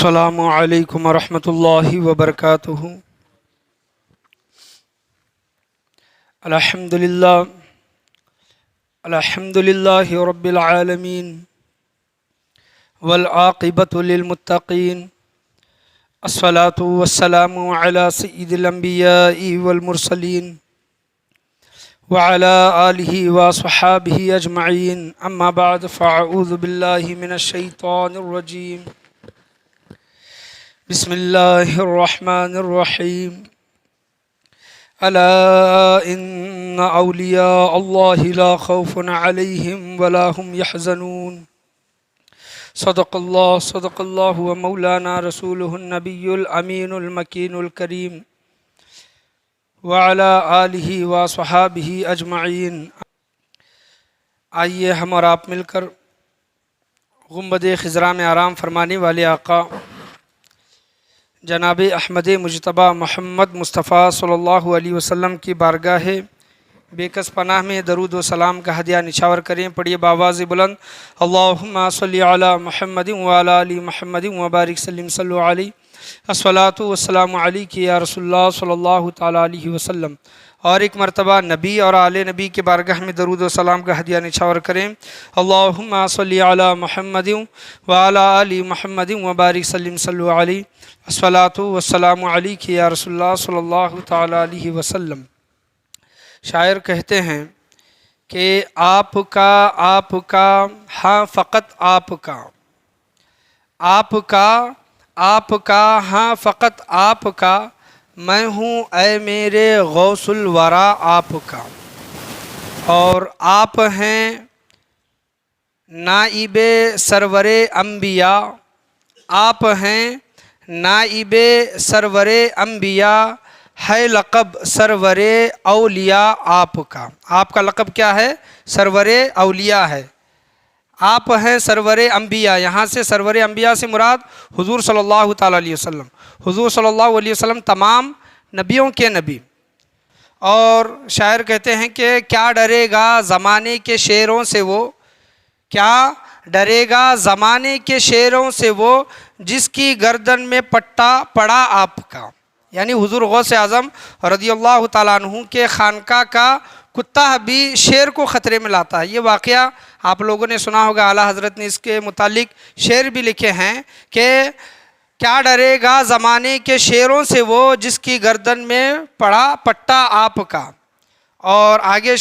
السلام علیکم ورحمۃ اللہ وبرکاتہ۔ الحمد للہ رب العالمین والعاقبۃ للمتقین، الصلاۃ والسلام علی سید الانبیاء والمرسلین وعلی آلہ وصحابہ اجمعین، اما بعد فاعوذ باللہ من الشیطان الرجیم، بسم اللہ الرحمن الرحیم۔ الا ان اولیاء اللہ لا خوف علیہم ولا هم يحزنون۔ صدق اللہ و مولانا رسولہ النبی الامین المکین الکریم وعلی آلہ وصحابہ اجمعین۔ آئیے ہم اور آپ مل کر گنبد خضرا میں آرام فرمانے والے آقا جناب احمد مجتبیٰ محمد مصطفیٰ صلی اللہ علیہ وسلم کی بارگاہ بے کس پناہ میں درود و سلام کا ہدیہ نچھاور کریں۔ پڑھیے باواز بلند، اللہم صلی علی محمد وعلی آل محمد وبارک سلم صلو علیہ، الصلاۃ والسلام علیک یا رسول اللہ صلی اللہ تعالیٰ علیہ وسلم۔ اور ایک مرتبہ نبی اور آل نبی کے بارگاہ میں درود و سلام کا ہدیہ نچھاور کریں۔ اللہم صلی علی محمد وعلی آل محمد وبارک سلم صلو علیہ، الصلاۃ والسلام علیک یا رسول اللہ صلی اللہ تعالیٰ علیہ وسلم۔ شاعر کہتے ہیں کہ آپ کا ہاں فقط آپ کا، آپ کا ہاں فقط آپ کا، میں ہوں اے میرے غوث الورا آپ کا۔ اور آپ ہیں نائب سرور انبیاء، آپ ہیں نائب سرور انبیاء، ہے لقب سرور اولیاء آپ کا۔ آپ کا لقب کیا ہے؟ سرور اولیاء ہے۔ آپ ہیں سرور انبیاء، یہاں سے سرور انبیاء سے مراد حضور صلی اللہ تعالیٰ علیہ وسلم۔ حضور صلی اللہ علیہ وسلم تمام نبیوں کے نبی۔ اور شاعر کہتے ہیں کہ کیا ڈرے گا زمانے کے شیروں سے وہ، کیا ڈرے گا زمانے کے شیروں سے وہ، جس کی گردن میں پٹا پڑا آپ کا۔ یعنی حضور غوث اعظم رضی اللہ تعالیٰ عنہ کے خانقاہ کا کتا بھی شیر کو خطرے میں لاتا ہے۔ یہ واقعہ آپ لوگوں نے سنا ہوگا، اعلیٰ حضرت نے اس کے متعلق شعر بھی لکھے ہیں کہ کیا ڈرے گا زمانے کے شیروں سے وہ، جس کی گردن میں پڑا پٹا آپ کا۔ اور آگے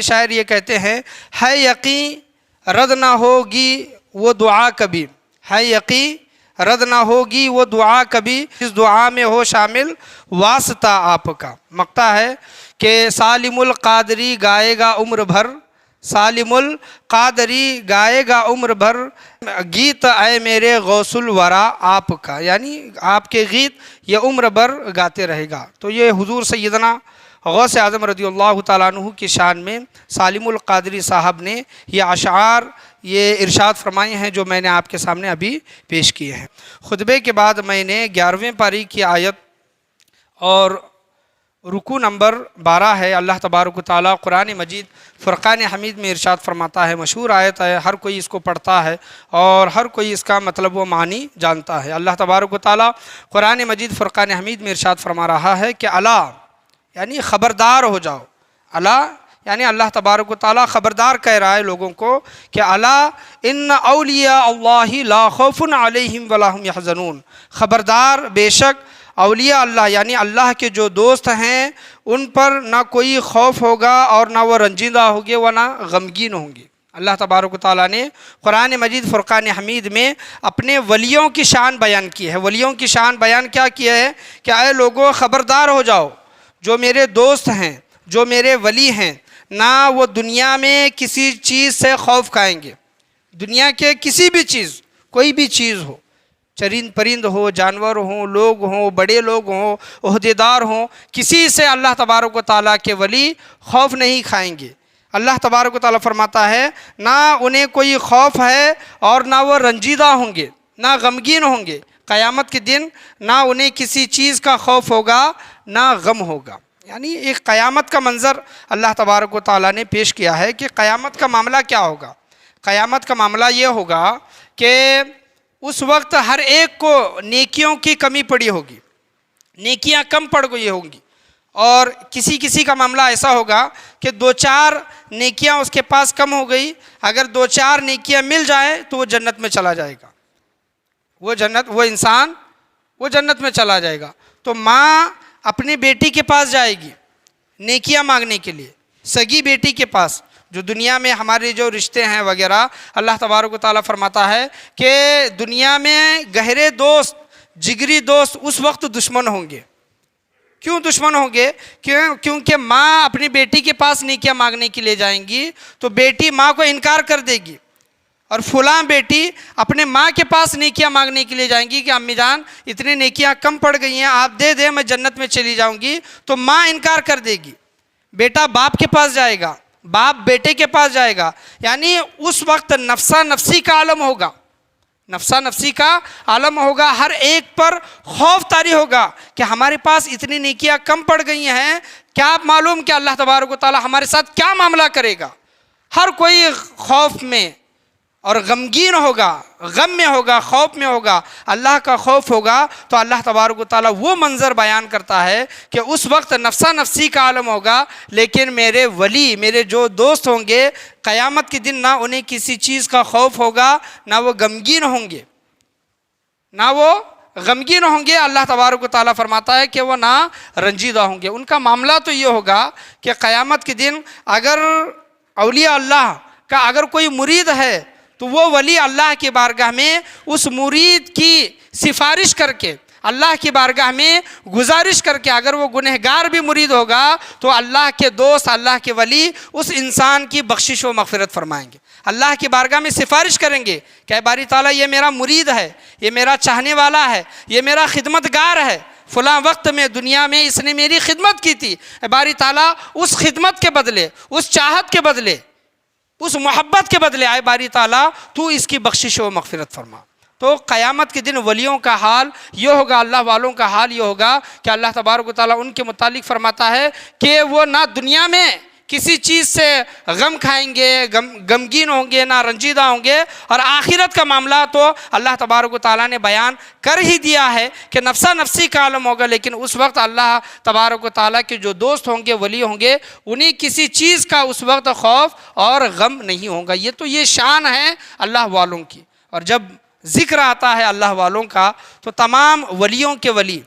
شاعر یہ کہتے ہیں، ہے یقین رد نہ ہوگی وہ دعا کبھی، ہے یقین رد نہ ہوگی وہ دعا کبھی، اس دعا میں ہو شامل واسطہ آپ کا۔ مقطع ہے کہ سالم القادری گائے گا عمر بھر، سالم القادری گائے گا عمر بھر، گیت اے میرے غوث الورا آپ کا۔ یعنی آپ کے گیت یہ عمر بھر گاتے رہے گا۔ تو یہ حضور سیدنا غوث اعظم رضی اللہ تعالیٰ عنہ کی شان میں سالم القادری صاحب نے یہ اشعار یہ ارشاد فرمائے ہیں جو میں نے آپ کے سامنے ابھی پیش کیے ہیں۔ خطبے کے بعد میں نے 11ویں پاری کی آیت اور رکوع نمبر 12 ہے، اللہ تبارک و تعالیٰ قرآن مجید فرقان حمید میں ارشاد فرماتا ہے، مشہور آیت ہے، ہر کوئی اس کو پڑھتا ہے اور ہر کوئی اس کا مطلب و معنی جانتا ہے۔ اللہ تبارک و تعالیٰ قرآن مجید فرقان حمید میں ارشاد فرما رہا ہے کہ الا یعنی خبردار ہو جاؤ، الا یعنی اللہ تبارک و تعالیٰ خبردار کہہ رہا ہے لوگوں کو کہ الا ان اولیاء اللہ لا خوف علیہم ولا هم يحزنون، خبردار بے شک اولیاء اللہ یعنی اللہ کے جو دوست ہیں ان پر نہ کوئی خوف ہوگا اور نہ وہ رنجیدہ ہوں گے و نہ غمگین ہوں گے۔ اللہ تبارک و تعالیٰ نے قرآن مجید فرقان حمید میں اپنے ولیوں کی شان بیان کی ہے۔ ولیوں کی شان بیان کیا کیا ہے کہ اے لوگوں خبردار ہو جاؤ، جو میرے دوست ہیں، جو میرے ولی ہیں، نہ وہ دنیا میں کسی چیز سے خوف کھائیں گے، دنیا کے کسی بھی چیز، کوئی بھی چیز ہو، چرند پرند ہو، جانور ہوں، لوگ ہوں، بڑے لوگ ہوں، عہدیدار ہوں، کسی سے اللہ تبارک و تعالیٰ کے ولی خوف نہیں کھائیں گے۔ اللہ تبارک و تعالیٰ فرماتا ہے نہ انہیں کوئی خوف ہے اور نہ وہ رنجیدہ ہوں گے، نہ غمگین ہوں گے۔ قیامت کے دن نہ انہیں کسی چیز کا خوف ہوگا نہ غم ہوگا۔ یعنی ایک قیامت کا منظر اللہ تبارک و تعالیٰ نے پیش کیا ہے کہ قیامت کا معاملہ کیا ہوگا۔ قیامت کا معاملہ یہ ہوگا کہ اس وقت ہر ایک کو نیکیوں کی کمی پڑی ہوگی، نیکیاں کم پڑ گئی ہوں گی، اور کسی کا معاملہ ایسا ہوگا کہ 2-4 نیکیاں اس کے پاس کم ہو گئی، اگر 2-4 نیکیاں مل جائے تو وہ جنت میں چلا جائے گا، وہ انسان جنت میں چلا جائے گا۔ تو ماں اپنی بیٹی کے پاس جائے گی نیکیاں مانگنے کے لیے، سگی بیٹی کے پاس، جو دنیا میں ہمارے جو رشتے ہیں وغیرہ، اللہ تبارک و تعالیٰ فرماتا ہے کہ دنیا میں گہرے دوست، جگری دوست اس وقت دشمن ہوں گے۔ کیوں دشمن ہوں گے؟ کیونکہ ماں اپنی بیٹی کے پاس نیکیاں مانگنے کے لیے جائیں گی تو بیٹی ماں کو انکار کر دے گی، اور فلاں بیٹی اپنے ماں کے پاس نیکیاں مانگنے کے لیے جائیں گی کہ امی جان اتنی نیکیاں کم پڑ گئی ہیں، آپ دے دیں میں جنت میں چلی جاؤں گی، تو ماں انکار کر دے گی۔ بیٹا باپ کے پاس جائے گا، باپ بیٹے کے پاس جائے گا، یعنی اس وقت نفسا نفسی کا عالم ہوگا، نفسا نفسی کا عالم ہوگا، ہر ایک پر خوف طاری ہوگا کہ ہمارے پاس اتنی نیکیاں کم پڑ گئی ہیں، کیا معلوم کہ اللہ تبارک و تعالیٰ ہمارے ساتھ کیا معاملہ کرے گا۔ ہر کوئی خوف میں اور غمگین ہوگا، غم میں ہوگا، خوف میں ہوگا، اللہ کا خوف ہوگا۔ تو اللہ تبارک و تعالیٰ وہ منظر بیان کرتا ہے کہ اس وقت نفسا نفسی کا عالم ہوگا، لیکن میرے ولی، میرے جو دوست ہوں گے، قیامت کے دن نہ انہیں کسی چیز کا خوف ہوگا، نہ وہ غمگین ہوں گے، اللہ تبارک و تعالیٰ فرماتا ہے کہ وہ نہ رنجیدہ ہوں گے۔ ان کا معاملہ تو یہ ہوگا کہ قیامت کے دن اگر اولیاء اللہ کا اگر کوئی مرید ہے تو وہ ولی اللہ کی بارگاہ میں اس مرید کی سفارش کر کے، اللہ کی بارگاہ میں گزارش کر کے، اگر وہ گنہگار بھی مرید ہوگا تو اللہ کے دوست، اللہ کے ولی اس انسان کی بخشش و مغفرت فرمائیں گے، اللہ کی بارگاہ میں سفارش کریں گے کہ اے باری تعالیٰ یہ میرا مرید ہے، یہ میرا چاہنے والا ہے، یہ میرا خدمتگار ہے، فلاں وقت میں دنیا میں اس نے میری خدمت کی تھی، اے باری تعالیٰ اس خدمت کے بدلے، اس چاہت کے بدلے، اس محبت کے بدلے اے باری تعالیٰ تو اس کی بخشش و مغفرت فرما۔ تو قیامت کے دن ولیوں کا حال یہ ہوگا، اللہ والوں کا حال یہ ہوگا کہ اللہ تبارک و تعالیٰ ان کے متعلق فرماتا ہے کہ وہ نہ دنیا میں کسی چیز سے غم کھائیں گے، غمگین ہوں گے، نہ رنجیدہ ہوں گے، اور آخرت کا معاملہ تو اللہ تبارک و تعالیٰ نے بیان کر ہی دیا ہے کہ نفسا نفسی کا عالم ہوگا، لیکن اس وقت اللہ تبارک و تعالیٰ کے جو دوست ہوں گے، ولی ہوں گے، انہیں کسی چیز کا اس وقت خوف اور غم نہیں ہوگا۔ یہ شان ہے اللہ والوں کی۔ اور جب ذکر آتا ہے اللہ والوں کا تو تمام ولیوں کے ولی،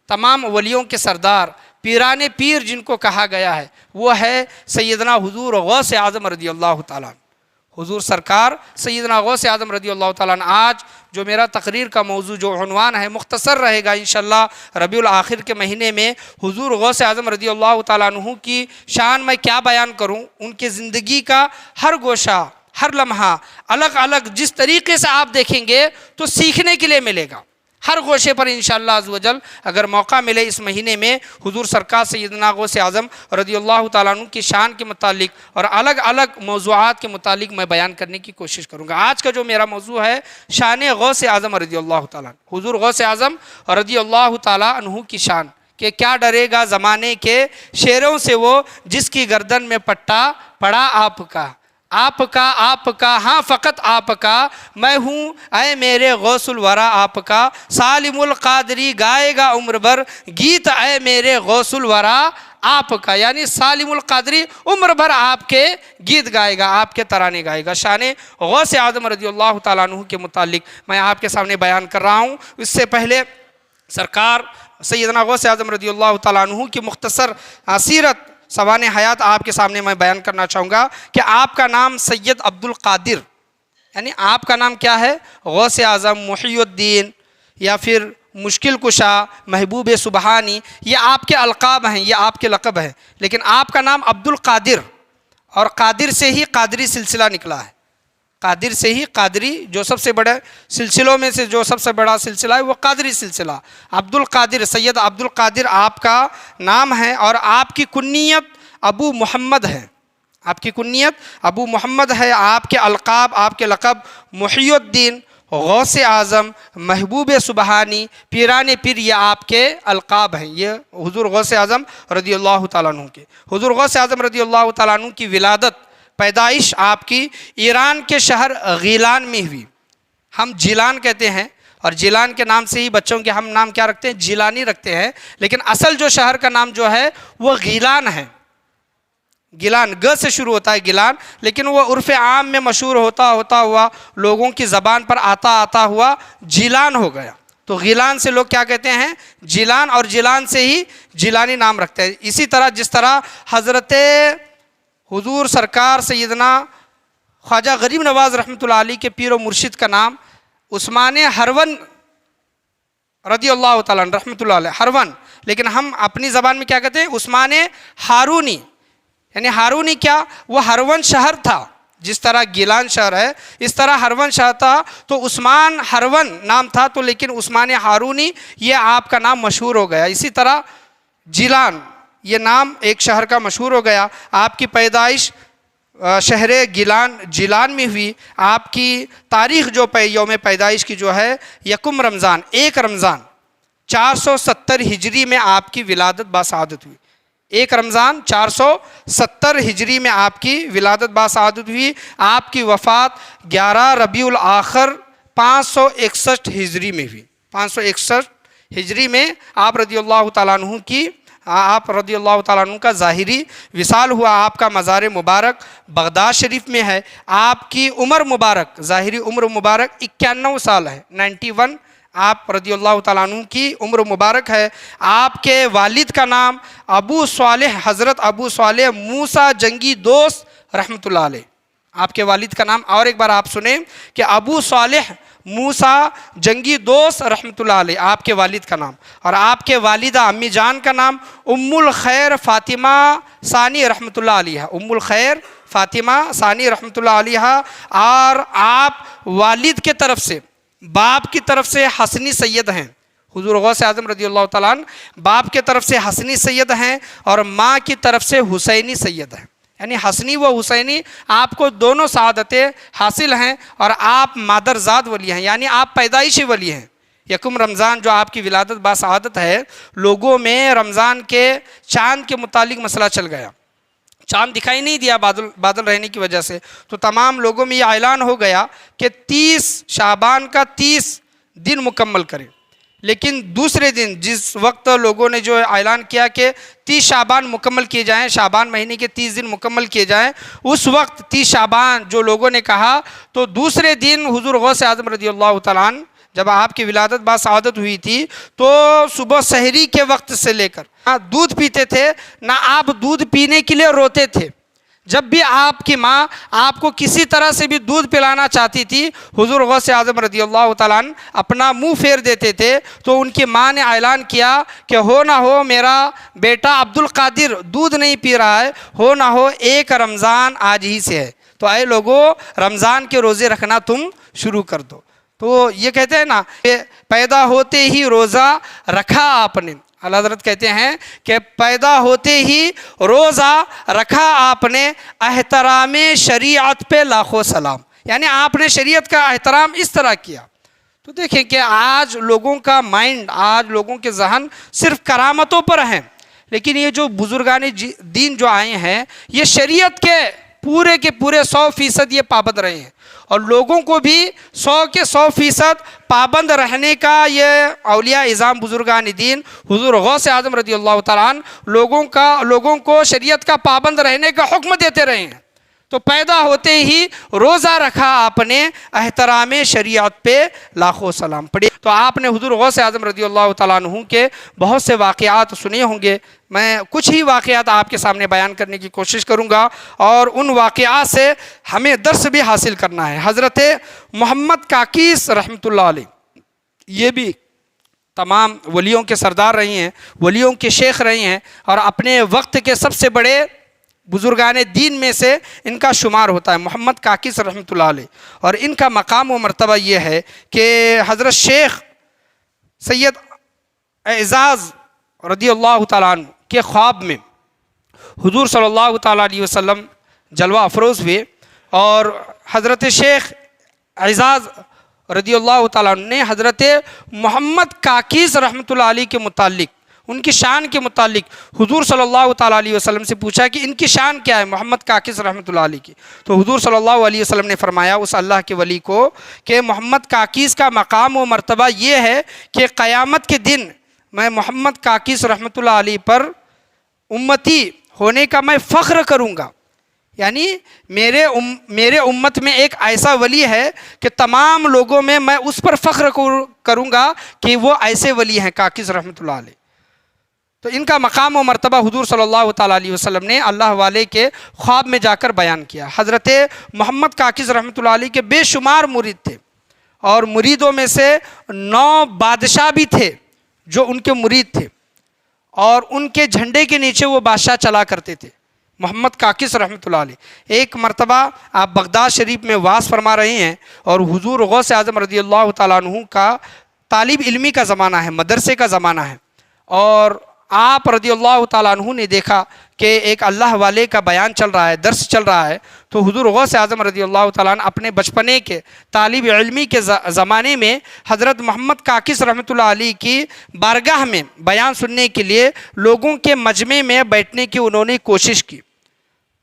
تمام ولیوں کے سردار، پیران پیر جن کو کہا گیا ہے، وہ ہے سیدنا حضور غوث اعظم رضی اللہ تعالیٰ عنہ، حضور سرکار سیدنا غوث اعظم رضی اللہ تعالیٰ عنہ۔ آج جو میرا تقریر کا موضوع، جو عنوان ہے، مختصر رہے گا انشاءاللہ۔ ربیع الاخر کے مہینے میں حضور غوث اعظم رضی اللہ تعالیٰ عنہ کی شان میں کیا بیان کروں، ان کی زندگی کا ہر گوشہ، ہر لمحہ الگ الگ جس طریقے سے آپ دیکھیں گے تو سیکھنے کے لیے ملے گا، ہر گوشے پر انشاءاللہ عز و جل۔ اگر موقع ملے اس مہینے میں حضور سرکار سیدنا غوث اعظم رضی اللہ تعالیٰ عنہ کی شان کے متعلق اور الگ الگ موضوعات کے متعلق میں بیان کرنے کی کوشش کروں گا۔ آج کا جو میرا موضوع ہے شان غوث اعظم رضی اللہ تعالیٰ عنہ، حضور غوث اعظم رضی اللہ تعالیٰ عنہ کی شان، کہ کیا ڈرے گا زمانے کے شیروں سے وہ، جس کی گردن میں پٹا پڑا آپ کا ہاں فقط آپ کا، میں ہوں اے میرے غوث الورا آپ کا، سالم القادری گائے گا عمر بھر گیت اے میرے غوث الورا آپ کا، یعنی سالم القادری عمر بھر آپ کے گیت گائے گا، آپ کے ترانے گائے گا۔ شان غوث اعظم رضی اللہ تعالیٰ عنہ کے متعلق میں آپ کے سامنے بیان کر رہا ہوں۔ اس سے پہلے سرکار سیدنا غوث اعظم رضی اللہ تعالیٰ عنہ کی مختصر سیرت سوانح حیات آپ کے سامنے میں بیان کرنا چاہوں گا کہ آپ کا نام سید عبد القادر، یعنی آپ کا نام کیا ہے؟ غوث اعظم، محی الدین، یا پھر مشکل کشا، محبوب سبحانی، یہ آپ کے القاب ہیں، یہ آپ کے لقب ہیں، لیکن آپ کا نام عبد القادر، اور قادر سے ہی قادری سلسلہ نکلا ہے، قادر سے ہی قادری، جو سب سے بڑے سلسلوں میں سے جو سب سے بڑا سلسلہ ہے وہ قادری سلسلہ۔ عبد القادر، سید عبد القادر آپ کا نام ہے، اور آپ کی کنیت ابو محمد ہے، آپ کی کنیت ابو محمد ہے۔ آپ کے القاب، آپ کے لقب محی الدین، غوث اعظم، محبوب سبحانی، پیران پیر، یہ آپ کے القاب ہیں، یہ حضور غوث اعظم رضی اللہ تعالیٰ عنہ کے۔ حضور غوث اعظم رضی اللہ تعالیٰ عنہ کی ولادت، پیدائش آپ کی ایران کے شہر غیلان میں ہوئی، ہم جیلان کہتے ہیں، اور جیلان کے نام سے ہی بچوں کے ہم نام کیا رکھتے ہیں؟ جیلانی رکھتے ہیں، لیکن اصل جو شہر کا نام جو ہے وہ گیلان ہے۔ گیلان گ سے شروع ہوتا ہے گیلان، لیکن وہ عرف عام میں مشہور ہوتا ہوا لوگوں کی زبان پر آتا ہوا جیلان ہو گیا۔ تو گیلان سے لوگ کیا کہتے ہیں؟ جیلان، اور جیلان سے ہی جیلانی نام رکھتے ہیں۔ اسی طرح جس طرح حضرت حضور سرکار سیدنا خواجہ غریب نواز رحمۃ اللہ علیہ کے پیر و مرشد کا نام عثمان ہرون رضی اللہ تعالیٰ عنہ رحمۃ اللہ علیہ، ہرون، لیکن ہم اپنی زبان میں کیا کہتے ہیں؟ عثمان ہارونی۔ یعنی ہارونی کیا؟ وہ ہرون شہر تھا، جس طرح گیلان شہر ہے اس طرح ہرون شہر تھا، تو عثمان ہرون نام تھا، تو لیکن عثمان ہارونی یہ آپ کا نام مشہور ہو گیا۔ اسی طرح جیلان یہ نام ایک شہر کا مشہور ہو گیا۔ آپ کی پیدائش شہر جیلان میں ہوئی۔ آپ کی تاریخ جو یوم پیدائش کی جو ہے 1 رمضان 470 ہجری میں آپ کی ولادت باسعادت ہوئی۔ 1 رمضان 470 ہجری میں آپ کی ولادت باسعادت ہوئی۔ آپ کی وفات 11 ربیع الاخر 561 ہجری میں ہوئی۔ 561 ہجری میں آپ رضی اللہ تعالیٰ عنہ کا ظاہری وصال ہوا۔ آپ کا مزار مبارک بغداد شریف میں ہے۔ آپ کی عمر مبارک، ظاہری عمر مبارک 91 سال ہے، 91 آپ رضی اللہ تعالیٰ عنہ کی عمر مبارک ہے۔ آپ کے والد کا نام ابو صالح، حضرت ابو صالح موسیٰ جنگی دوست رحمۃ اللہ علیہ۔ آپ کے والد کا نام اور ایک بار آپ سنیں کہ ابو صالح موسیٰ جنگی دوست رحمۃ اللہ علیہ آپ کے والد کا نام، اور آپ کے والدہ امی جان کا نام ام الخیر فاطمہ ثانی رحمۃ اللہ علیہ، ام الخیر فاطمہ ثانی رحمۃ اللہ علیہ۔ اور آپ والد کے طرف سے، باپ کی طرف سے حسنی سید ہیں، حضور غوث اعظم رضی اللہ تعالیٰ عنہ باپ کے طرف سے حسنی سید ہیں، اور ماں کی طرف سے حسینی سید ہیں۔ یعنی حسنی و حسینی آپ کو دونوں سعادتیں حاصل ہیں، اور آپ مادرزاد ولی ہیں، یعنی آپ پیدائشی ولی ہیں۔ 1 رمضان جو آپ کی ولادت باسعادت ہے، لوگوں میں رمضان کے چاند کے متعلق مسئلہ چل گیا۔ چاند دکھائی نہیں دیا بادل رہنے کی وجہ سے، تو تمام لوگوں میں یہ اعلان ہو گیا کہ 30 شعبان کا 30 دن مکمل کریں۔ لیکن دوسرے دن جس وقت لوگوں نے جو اعلان کیا کہ 30 شعبان مکمل کیے جائیں، شعبان مہینے کے 30 دن مکمل کیے جائیں، اس وقت 30 شعبان جو لوگوں نے کہا، تو دوسرے دن حضور غوث اعظم رضی اللہ تعالیٰ عنہ جب آپ کی ولادت باسعادت ہوئی تھی، تو صبح سحری کے وقت سے لے کر نہ دودھ پیتے تھے، نہ آپ دودھ پینے کے لیے روتے تھے۔ جب بھی آپ کی ماں آپ کو کسی طرح سے بھی دودھ پلانا چاہتی تھی، حضور غوث اعظم رضی اللہ تعالیٰ عنہ اپنا منہ پھیر دیتے تھے، تو ان کی ماں نے اعلان کیا کہ ہو نہ ہو میرا بیٹا عبد القادر دودھ نہیں پی رہا ہے، ہو نہ ہو 1 رمضان آج ہی سے ہے، تو اے لوگوں رمضان کے روزے رکھنا تم شروع کر دو۔ تو یہ کہتے ہیں نا کہ پیدا ہوتے ہی روزہ رکھا آپ نے، اعلیٰ حضرت کہتے ہیں کہ پیدا ہوتے ہی روزہ رکھا آپ نے، احترام شریعت پہ لاکھوں سلام، یعنی آپ نے شریعت کا احترام اس طرح کیا۔ تو دیکھیں کہ آج لوگوں کا مائنڈ، آج لوگوں کے ذہن صرف کرامتوں پر ہیں، لیکن یہ جو بزرگان دین جو آئے ہیں، یہ شریعت کے پورے 100% یہ پابند رہے ہیں، اور لوگوں کو بھی 100% پابند رہنے کا یہ اولیاء اعظام بزرگان دین حضور غوث اعظم رضی اللہ تعالیٰ عنہ لوگوں کو شریعت کا پابند رہنے کا حکم دیتے رہے ہیں۔ تو پیدا ہوتے ہی روزہ رکھا آپ نے، احترام شریعت پہ لاکھوں سلام پڑھے۔ تو آپ نے حضور غوث اعظم رضی اللہ تعالیٰ عنہ کے بہت سے واقعات سنے ہوں گے، میں کچھ ہی واقعات آپ کے سامنے بیان کرنے کی کوشش کروں گا، اور ان واقعات سے ہمیں درس بھی حاصل کرنا ہے۔ حضرت محمد کاکیس رحمۃ اللہ علیہ، یہ بھی تمام ولیوں کے سردار رہی ہیں، ولیوں کے شیخ رہی ہیں، اور اپنے وقت کے سب سے بڑے بزرگان دین میں سے ان کا شمار ہوتا ہے محمد کاکیس رحمۃ اللہ علیہ۔ اور ان کا مقام و مرتبہ یہ ہے کہ حضرت شیخ سید اعزاز رضی اللہ تعالیٰ عنہ کے خواب میں حضور صلی اللہ تعالیٰ علیہ وسلم جلوہ افروز ہوئے، اور حضرت شیخ اعزاز رضی اللہ تعالیٰ عنہ نے حضرت محمد کاکیس رحمۃ اللہ علیہ کے متعلق ان کی شان کے متعلق حضور صلی اللہ تعالیٰ علیہ وسلم سے پوچھا کہ ان کی شان کیا ہے محمد کاکس رحمۃ اللہ علیہ کی، تو حضور صلی اللہ علیہ وسلم نے فرمایا اس اللہ کے ولی کو کہ محمد کاکس کا مقام و مرتبہ یہ ہے کہ قیامت کے دن میں محمد کاکس رحمۃ اللہ علیہ پر امتی ہونے کا میں فخر کروں گا، یعنی میرے امت میں ایک ایسا ولی ہے کہ تمام لوگوں میں اس پر فخر کروں گا کہ وہ ایسے ولی ہیں کاکس رحمۃ اللہ علیہ۔ تو ان کا مقام و مرتبہ حضور صلی اللہ تعالیٰ علیہ وسلم نے اللہ والے کے خواب میں جا کر بیان کیا۔ حضرت محمد کاکس رحمۃ اللہ علیہ کے بے شمار مرید تھے، اور مریدوں میں سے 9 بادشاہ بھی تھے جو ان کے مرید تھے، اور ان کے جھنڈے کے نیچے وہ بادشاہ چلا کرتے تھے محمد کاکس رحمۃ اللہ علیہ۔ ایک مرتبہ آپ بغداد شریف میں واعظ فرما رہے ہیں، اور حضور غوث اعظم رضی اللہ تعالیٰ عنہ کا طالب علمی کا زمانہ ہے، مدرسے کا زمانہ ہے، اور آپ رضی اللہ تعالیٰ عنہ نے دیکھا کہ ایک اللہ والے کا بیان چل رہا ہے، درس چل رہا ہے، تو حضور غوث اعظم رضی اللہ تعالیٰ عنہ اپنے بچپنے کے طالب علمی کے زمانے میں حضرت محمد کاکس رحمۃ اللہ علیہ کی بارگاہ میں بیان سننے کے لیے لوگوں کے مجمع میں بیٹھنے کی انہوں نے کوشش کی۔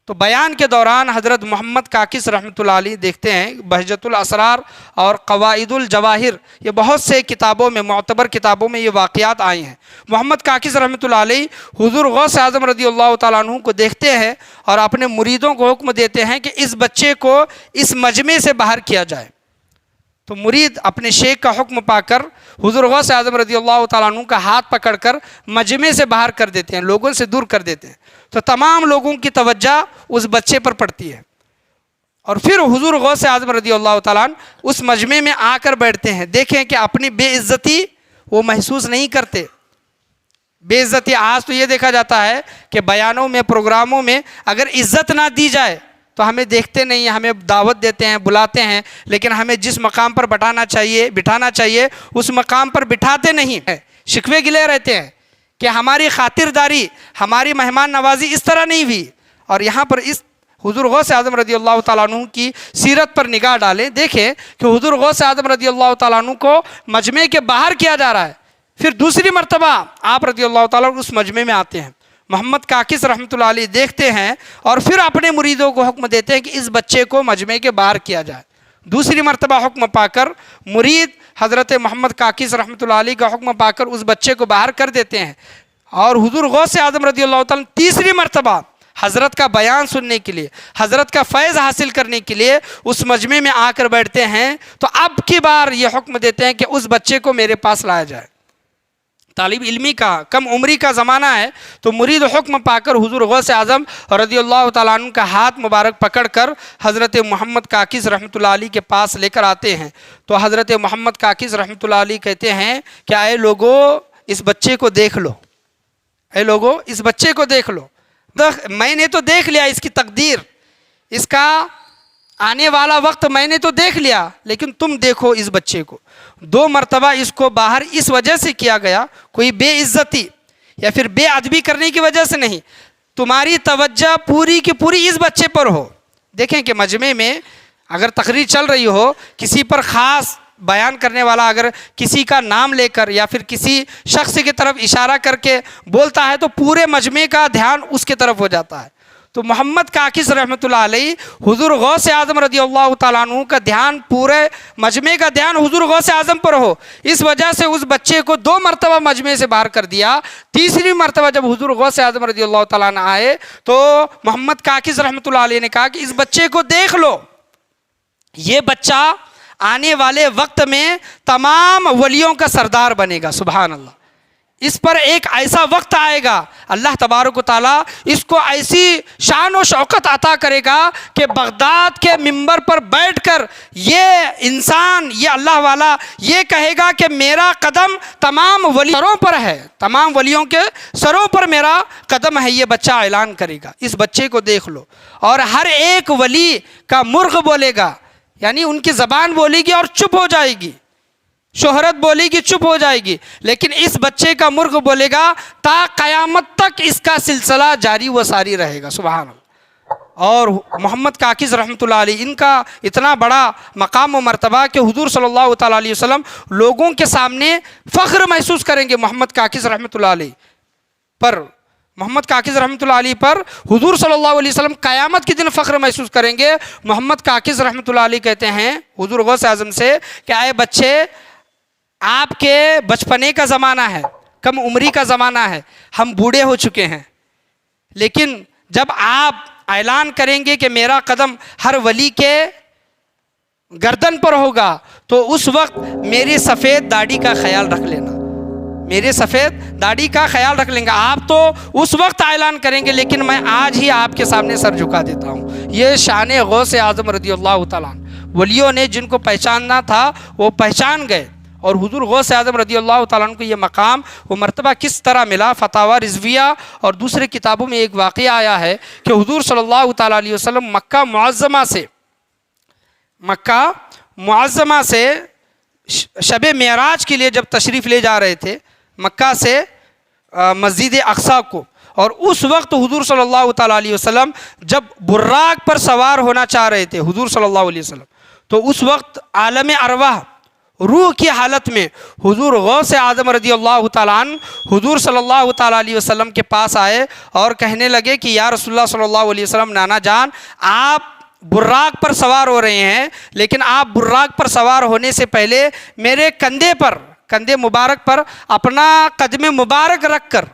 تو بیان کے دوران حضرت محمد کاکس رحمۃ اللہ علیہ دیکھتے ہیں بہجت الاسرار اور قواعد الجواہر، یہ بہت سے کتابوں میں، معتبر کتابوں میں یہ واقعات آئے ہیں۔ محمد کاکس رحمۃ اللہ علیہ حضور غوث اعظم رضی اللہ تعالیٰ عنہ کو دیکھتے ہیں اور اپنے مریدوں کو حکم دیتے ہیں کہ اس بچے کو اس مجمع سے باہر کیا جائے۔ تو مرید اپنے شیخ کا حکم پا کر حضور غوث اعظم رضی اللہ تعالیٰ عنہ کا ہاتھ پکڑ کر مجمع سے باہر کر دیتے ہیں، لوگوں سے دور کر دیتے ہیں۔ تو تمام لوگوں کی توجہ اس بچے پر پڑتی ہے، اور پھر حضور غوث اعظم رضی اللہ تعالیٰ عنہ اس مجمع میں آ کر بیٹھتے ہیں۔ دیکھیں کہ اپنی بے عزتی وہ محسوس نہیں کرتے۔ بے عزتی آج تو یہ دیکھا جاتا ہے کہ بیانوں میں، پروگراموں میں اگر عزت نہ دی جائے تو ہمیں دیکھتے نہیں ہیں، ہمیں دعوت دیتے ہیں، بلاتے ہیں، لیکن ہمیں جس مقام پر بٹھانا چاہیے اس مقام پر بٹھاتے نہیں ہیں، شکوے گلے رہتے ہیں کہ ہماری خاطرداری، ہماری مہمان نوازی اس طرح نہیں ہوئی۔ اور یہاں پر اس حضور غوث اعظم رضی اللہ تعالیٰ عنہ کی سیرت پر نگاہ ڈالیں، دیکھیں کہ حضور غوث اعظم رضی اللہ تعالیٰ عنہ کو مجمع کے باہر کیا جا رہا ہے، پھر دوسری مرتبہ آپ رضی اللہ تعالیٰ عنہ اس مجمع میں آتے ہیں، محمد کاکس رحمۃ اللہ علیہ دیکھتے ہیں اور پھر اپنے مریدوں کو حکم دیتے ہیں کہ اس بچے کو مجمع کے باہر کیا جائے۔ دوسری مرتبہ حکم پا کر مرید حضرت محمد کاکس رحمۃ اللہ علیہ کا حکم پا کر اس بچے کو باہر کر دیتے ہیں، اور حضور غوث اعظم رضی اللہ تعالیٰ تیسری مرتبہ حضرت کا بیان سننے کے لیے، حضرت کا فیض حاصل کرنے کے لیے اس مجمع میں آ کر بیٹھتے ہیں۔ تو اب کی بار یہ حکم دیتے ہیں کہ اس بچے کو میرے پاس لایا جائے۔ طالب علمی کا، کم عمری کا زمانہ ہے، تو مرید حکم پا کر حضور غوث اعظم رضی اللہ تعالیٰ عنہ کا ہاتھ مبارک پکڑ کر حضرت محمد کاکس رحمۃ اللہ علیہ کے پاس لے کر آتے ہیں۔ تو حضرت محمد کاکس رحمۃ اللہ علیہ کہتے ہیں کہ اے لوگو اس بچے کو دیکھ لو، اے لوگو اس بچے کو دیکھ لو، میں نے تو دیکھ لیا اس کی تقدیر، اس کا آنے والا وقت میں نے تو دیکھ لیا، لیکن تم دیکھو اس بچے کو۔ 2 مرتبہ اس کو باہر اس وجہ سے کیا گیا، کوئی بے عزتی یا پھر بے ادبی کرنے کی وجہ سے نہیں، تمہاری توجہ پوری کی پوری اس بچے پر ہو۔ دیکھیں کہ مجمع میں اگر تقریر چل رہی ہو، کسی پر خاص بیان کرنے والا اگر کسی کا نام لے کر یا پھر کسی شخص کی طرف اشارہ کر کے بولتا ہے تو پورے مجمع کا دھیان اس کی طرف ہو جاتا ہے۔ تو محمد کاکس رحمۃ اللہ علیہ حضور غوث اعظم رضی اللہ تعالیٰ عنہ کا دھیان، پورے مجمع کا دھیان حضور غوث اعظم پر ہو، اس وجہ سے اس بچے کو 2 مرتبہ مجمع سے باہر کر دیا۔ تیسری مرتبہ جب حضور غوث اعظم رضی اللہ تعالیٰ عنہ آئے تو محمد کاکس رحمۃ اللہ علیہ نے کہا کہ اس بچے کو دیکھ لو، یہ بچہ آنے والے وقت میں تمام ولیوں کا سردار بنے گا، سبحان اللہ۔ اس پر ایک ایسا وقت آئے گا، اللہ تبارک و تعالیٰ اس کو ایسی شان و شوکت عطا کرے گا کہ بغداد کے منبر پر بیٹھ کر یہ انسان، یہ اللہ والا یہ کہے گا کہ میرا قدم تمام سروں پر ہے، تمام ولیوں کے سروں پر میرا قدم ہے، یہ بچہ اعلان کرے گا، اس بچے کو دیکھ لو۔ اور ہر ایک ولی کا مرغ بولے گا، یعنی ان کی زبان بولے گی اور چپ ہو جائے گی، شہرت بولے گی چپ ہو جائے گی، لیکن اس بچے کا مرغ بولے گا تا قیامت تک اس کا سلسلہ جاری و ساری رہے گا، سبحان اللہ۔ اور محمد کاکس رحمۃ اللہ علیہ ان کا اتنا بڑا مقام و مرتبہ کہ حضور صلی اللہ تعالیٰ علیہ وسلم لوگوں کے سامنے فخر محسوس کریں گے محمد کاکس رحمۃ اللہ علیہ پر محمد کاکز رحمۃ اللہ علیہ پر حضور صلی اللہ علیہ وسلم قیامت کے دن فخر محسوس کریں گے۔ محمد کاکز رحمۃ اللہ علیہ کہتے ہیں حضور غوث اعظم سے کہ اے بچے، آپ کے بچپنے کا زمانہ ہے، کم عمری کا زمانہ ہے، ہم بوڑھے ہو چکے ہیں، لیکن جب آپ اعلان کریں گے کہ میرا قدم ہر ولی کے گردن پر ہوگا تو اس وقت میری سفید داڑھی کا خیال رکھ لینا، میرے سفید داڑھی کا خیال رکھ لیں گے۔ آپ تو اس وقت اعلان کریں گے، لیکن میں آج ہی آپ کے سامنے سر جھکا دیتا ہوں۔ یہ شان غوث اعظم رضی اللہ تعالیٰ عنہ، ولیوں نے جن کو پہچاننا تھا وہ پہچان گئے، اور حضور غوث اعظم رضی اللہ تعالیٰ عنہ کو یہ مقام وہ مرتبہ کس طرح ملا۔ فتاوی رضویہ اور دوسرے کتابوں میں ایک واقعہ آیا ہے کہ حضور صلی اللہ تعالیٰ علیہ وسلم مکہ معظمہ سے شب معراج کے لیے جب تشریف لے جا رہے تھے مکہ سے مسجد اقصیٰ کو، اور اس وقت حضور صلی اللہ تعالیٰ علیہ وسلم جب براق پر سوار ہونا چاہ رہے تھے حضور صلی اللہ علیہ وسلم، تو اس وقت عالم ارواح روح کی حالت میں حضور غوث اعظم رضی اللہ تعالیٰ عنہ حضور صلی اللہ تعالیٰ علیہ وسلم کے پاس آئے اور کہنے لگے کہ یا رسول اللہ صلی اللہ علیہ وسلم، نانا جان آپ براق پر سوار ہو رہے ہیں، لیکن آپ براق پر سوار ہونے سے پہلے میرے کندھے مبارک پر اپنا قدم مبارک رکھ کر،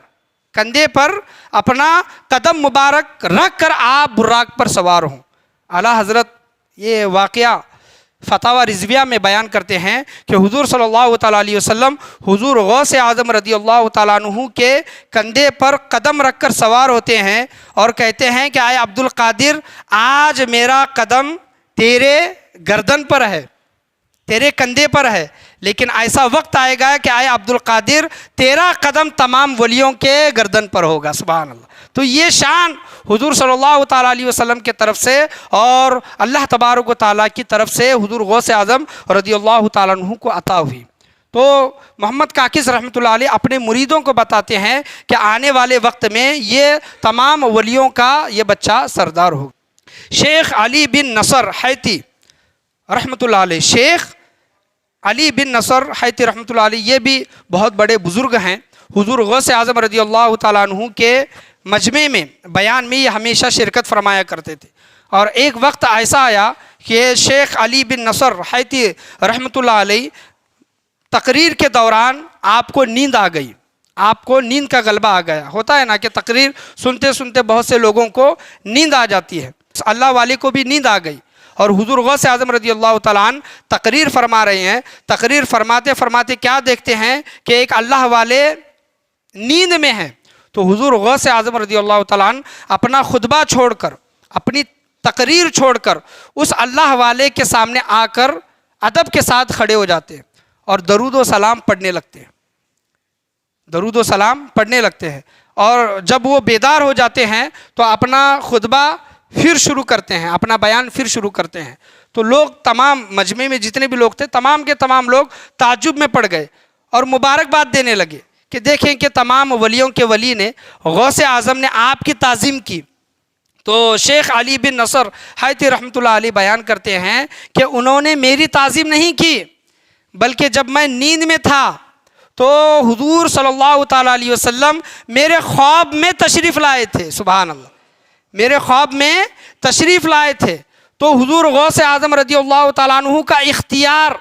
کندھے پر اپنا قدم مبارک رکھ کر آپ براق پر سوار ہوں۔ اعلیٰ حضرت یہ واقعہ فتاوی رضویہ میں بیان کرتے ہیں کہ حضور صلی اللہ تعالیٰ علیہ وسلم حضور غوث اعظم رضی اللہ تعالیٰ عنہ کے کندھے پر قدم رکھ کر سوار ہوتے ہیں اور کہتے ہیں کہ اے عبد القادر، آج میرا قدم تیرے گردن پر ہے، تیرے کندھے پر ہے، لیکن ایسا وقت آئے گا کہ اے عبد القادر، تیرا قدم تمام ولیوں کے گردن پر ہوگا۔ سبحان اللہ۔ تو یہ شان حضور صلی اللہ تعالیٰ علیہ وسلم کے طرف سے اور اللہ تبارک و تعالیٰ کی طرف سے حضور غوث اعظم رضی اللہ تعالیٰ عنہ کو عطا ہوئی۔ تو محمد کاکز رحمۃ اللہ علیہ اپنے مریدوں کو بتاتے ہیں کہ آنے والے وقت میں یہ تمام ولیوں کا یہ بچہ سردار ہوگا۔ شیخ علی بن نصر حیتی رحمۃ اللہ علیہ، شیخ علی بن نصر حیتی رحمۃ اللہ علیہ یہ بھی بہت بڑے بزرگ ہیں۔ حضور غوث اعظم رضی اللہ تعالیٰ عنہ کے مجمع میں بیان میں یہ ہمیشہ شرکت فرمایا کرتے تھے، اور ایک وقت ایسا آیا کہ شیخ علی بن نصر حیتی رحمۃ اللہ علیہ تقریر کے دوران آپ کو نیند آ گئی، آپ کو نیند کا غلبہ آ گیا۔ ہوتا ہے نا کہ تقریر سنتے سنتے بہت سے لوگوں کو نیند آ جاتی ہے، اللہ والے کو بھی نیند آ گئی، اور حضور غوث اعظم رضی اللہ تعالیٰ عنہ تقریر فرما رہے ہیں۔ تقریر فرماتے فرماتے کیا دیکھتے ہیں کہ ایک اللہ والے نیند میں ہیں، تو حضور غوث اعظم رضی اللہ تعالیٰ عنہ اپنا خطبہ چھوڑ کر، اپنی تقریر چھوڑ کر اس اللہ والے کے سامنے آ کر ادب کے ساتھ کھڑے ہو جاتے ہیں اور درود و سلام پڑھنے لگتے ہیں، درود و سلام پڑھنے لگتے ہیں، اور جب وہ بیدار ہو جاتے ہیں تو اپنا خطبہ پھر شروع کرتے ہیں، اپنا بیان پھر شروع کرتے ہیں۔ تو لوگ تمام مجمع میں جتنے بھی لوگ تھے تمام کے تمام لوگ تعجب میں پڑ گئے اور مبارکباد دینے لگے کہ دیکھیں کہ تمام ولیوں کے ولی نے، غوث اعظم نے آپ کی تعظیم کی۔ تو شیخ علی بن نصر حیتی رحمۃ اللہ علیہ بیان کرتے ہیں کہ انہوں نے میری تعظیم نہیں کی، بلکہ جب میں نیند میں تھا تو حضور صلی اللہ تعالیٰ علیہ وسلم میرے خواب میں تشریف لائے تھے۔ سبحان اللہ، میرے خواب میں تشریف لائے تھے۔ تو حضور غوث اعظم رضی اللہ تعالیٰ عنہ کا اختیار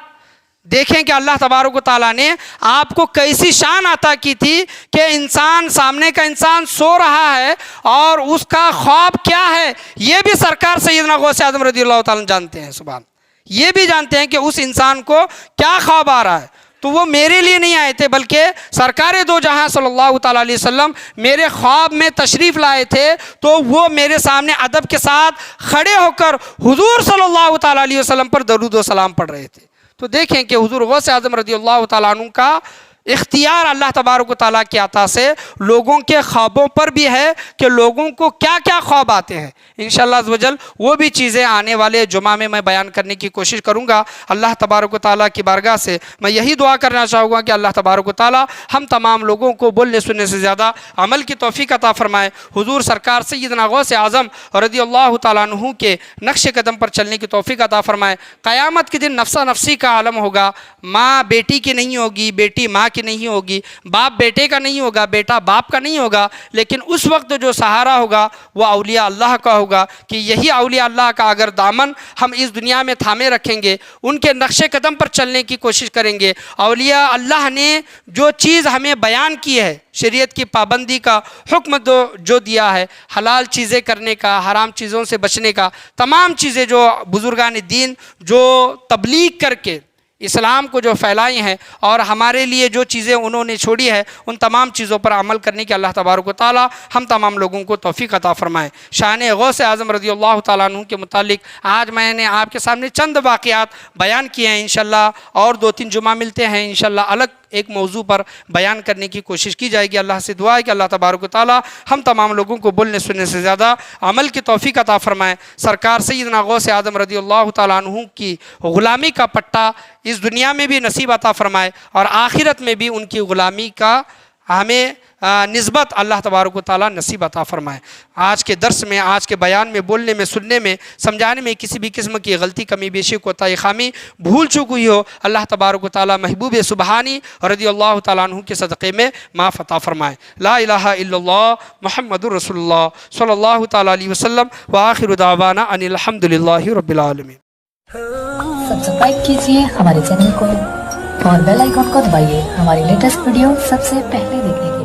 دیکھیں کہ اللہ تبارک و تعالیٰ نے آپ کو کیسی شان عطا کی تھی کہ انسان، سامنے کا انسان سو رہا ہے اور اس کا خواب کیا ہے یہ بھی سرکار سیدنا غوث اعظم رضی اللہ تعالیٰ جانتے ہیں۔ سبحان، یہ بھی جانتے ہیں کہ اس انسان کو کیا خواب آ رہا ہے۔ تو وہ میرے لیے نہیں آئے تھے بلکہ سرکار دو جہاں صلی اللہ تعالیٰ علیہ وسلم میرے خواب میں تشریف لائے تھے، تو وہ میرے سامنے ادب کے ساتھ کھڑے ہو کر حضور صلی اللہ تعالیٰ علیہ وسلم پر درود و سلام پڑھ رہے تھے۔ تو دیکھیں کہ حضور غوث اعظم رضی اللہ تعالیٰ عنہ کا اختیار اللہ تبارک و تعالیٰ کی عطا سے لوگوں کے خوابوں پر بھی ہے کہ لوگوں کو کیا کیا خواب آتے ہیں۔ انشاءاللہ عز و جل وہ بھی چیزیں آنے والے جمعہ میں بیان کرنے کی کوشش کروں گا۔ اللہ تبارک و تعالیٰ کی بارگاہ سے میں یہی دعا کرنا چاہوں گا کہ اللہ تبارک و تعالیٰ ہم تمام لوگوں کو بولنے سننے سے زیادہ عمل کی توفیق عطا فرمائے۔ حضور سرکار سیدنا غوث اعظم رضی اللہ تعالیٰ عنہ کے نقش قدم پر چلنے کی توفیق عطا فرمائے۔ قیامت کے دن نفسا نفسی کا عالم ہوگا، ماں بیٹی کی نہیں ہوگی، بیٹی ماں کی نہیں ہوگی، باپ بیٹے کا نہیں ہوگا، بیٹا باپ کا نہیں ہوگا، لیکن اس وقت جو سہارا ہوگا وہ اولیاء اللہ کا ہوگا کہ یہی اولیاء اللہ کا اگر دامن ہم اس دنیا میں تھامے رکھیں گے، ان کے نقش قدم پر چلنے کی کوشش کریں گے، اولیاء اللہ نے جو چیز ہمیں بیان کی ہے، شریعت کی پابندی کا حکم جو دیا ہے، حلال چیزیں کرنے کا، حرام چیزوں سے بچنے کا، تمام چیزیں جو بزرگان دین جو تبلیغ کر کے اسلام کو جو پھیلائی ہیں اور ہمارے لیے جو چیزیں انہوں نے چھوڑی ہے، ان تمام چیزوں پر عمل کرنے کے اللہ تبارک و تعالی ہم تمام لوگوں کو توفیق عطا فرمائے۔ شان غوث اعظم رضی اللہ تعالیٰ عنہ کے متعلق آج میں نے آپ کے سامنے چند واقعات بیان کیے ہیں، انشاءاللہ اور 2-3 جمعہ ملتے ہیں، انشاءاللہ الگ ایک موضوع پر بیان کرنے کی کوشش کی جائے گی۔ اللہ سے دعا ہے کہ اللہ تبارک و تعالی ہم تمام لوگوں کو بولنے سننے سے زیادہ عمل کی توفیق عطا فرمائے۔ سرکار سیدنا غوث اعظم رضی اللہ تعالیٰ عنہ کی غلامی کا پٹا اس دنیا میں بھی نصیب عطا فرمائے اور آخرت میں بھی ان کی غلامی کا ہمیں نسبت اللہ تبارک و تعالیٰ نصیب عطا فرمائے۔ آج کے درس میں، آج کے بیان میں، بولنے میں، سننے میں، سمجھانے میں کسی بھی قسم کی غلطی، کمی بیشی، کوتاہی، خامی، بھول چوک ہوئی ہو، اللہ تبارک و تعالیٰ محبوب سبحانی رضی اللہ تعالیٰ عنہ کے صدقے میں معاف عطا فرمائے۔ لا الہ الا اللہ محمد رسول اللہ صلی اللہ تعالیٰ علیہ وسلم وآخر دعوانا ان الحمد للہ رب العالمین۔ سبسکرائب کیجیے ہمارے چینل کو اور بیل آئیکن کو دبائیے ہماری لیٹسٹ ویڈیو سب سے پہلے دیکھنے کے لیے۔